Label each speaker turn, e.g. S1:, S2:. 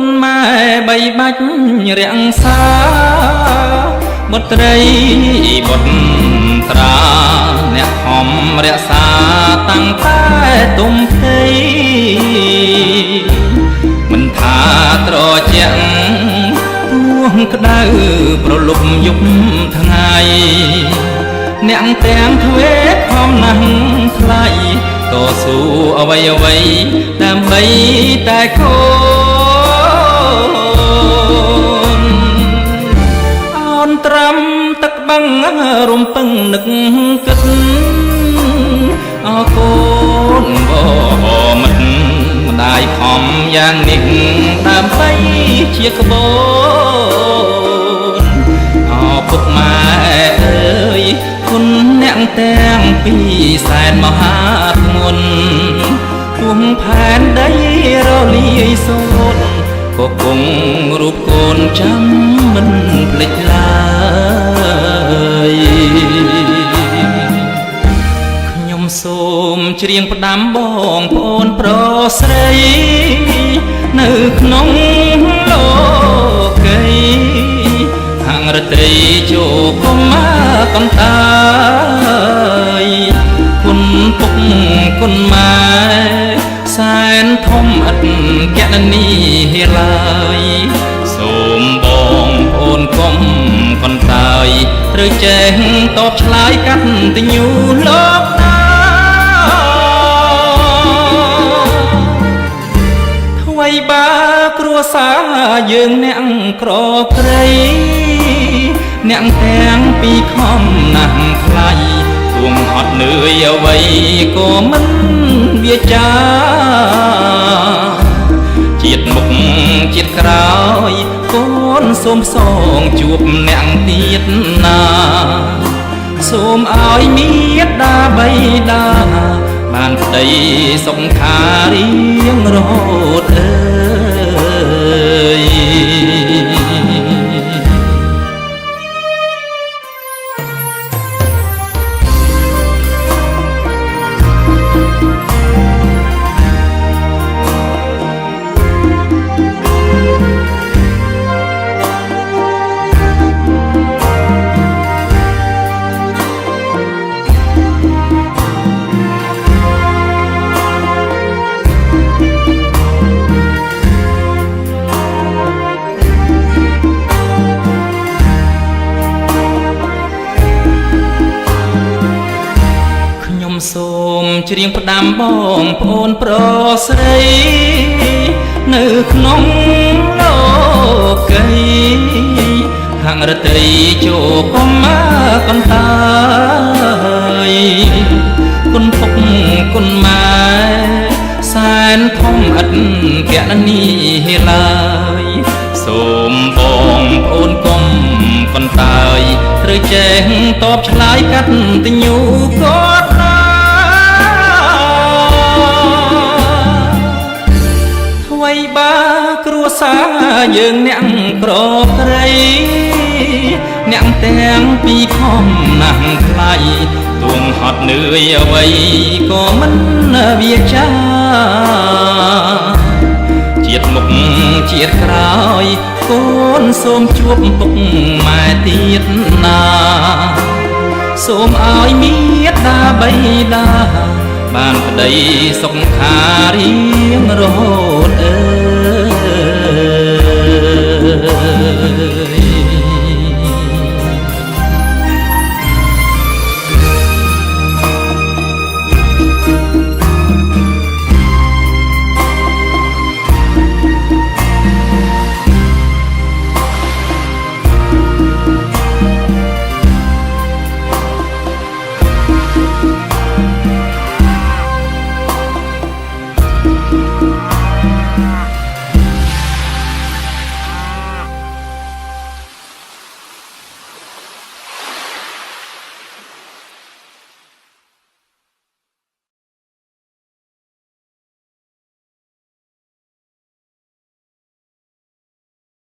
S1: គុណម៉ែបីបាច់រាំងសាបុត្រីបុត្រាអ្នកខំរក្សាតាំងតែទុំផ្ទៃមិនថាត្រជាក់ទួងក្តៅប្រលប់យប់ថ្ងៃអ្នកទាំងទ្វេខំណាស់ថ្លៃតស៊ូអ្វីដើម្បីតែកូនអូនត្រាំទឹកបឹងរំពឹងនឹកគិតអរគុណបងមិតម្ដាយខំយ៉ាងនេះដើម្បីជាក្បូនអរពុកម៉ែអើយគុណអ្នកទាំងពីរសែនមហាធ្ងន់ពុំផែនដីរលាយសូន្យក៏គង់រូបកូនចាំមិនភ្លេចឡើយខ្ញុំសូមច្រៀងផ្ដាំបងប្អូនប្រុសស្រីនៅក្នុងលោកីហាងរត្រីជោគមាកន្តាយគុណពុកគុណម៉ែសែនធំឥតកណនីឡើយសូមបងប្អូនកុំកន្តាយត្រូវចេះតបឆ្លើយកាត់ទញ្ញូលោកតាថ្វីបាគ្រួសារយើងអ្នកក្រក្រៃអ្នកទាំងពីរខំណាស់ថ្លៃទួងហត់នឿយអ្វីក៏មិនវាចាជាតិមុខជាតិក្រោយកូនសូមសងជួបអ្នកទៀតណាសូមឲ្យមេត្តាបិតាបានប្តីសុខារៀងរហូតអើយសូមច្រៀងផ្ដាំបងប្អូនប្រុសស្រីនៅក្នុងលោកីហាងរត្រីជោគមាកន្តាយគុណពុកគុណម៉ែសែនធំឥតកណនីឡើយសូមបងប្អូនកុំកន្តាយត្រូវចេះតបឆ្លើយកាត់ទញ្ញូគាត់ថ្វីបាគ្រួសារយើងអ្នកក្រក្រៃអ្នកទាំងពីរខំណាស់ថ្លៃទួងហត់នឿយអ្វីក៏មិនវាចាជាតិមុខជាតិក្រោយកូនសូមជួបពុកម៉ែទៀតណាសូមឲ្យមេត្តាបិតាបានប្តីសុខារៀងរហូតអើ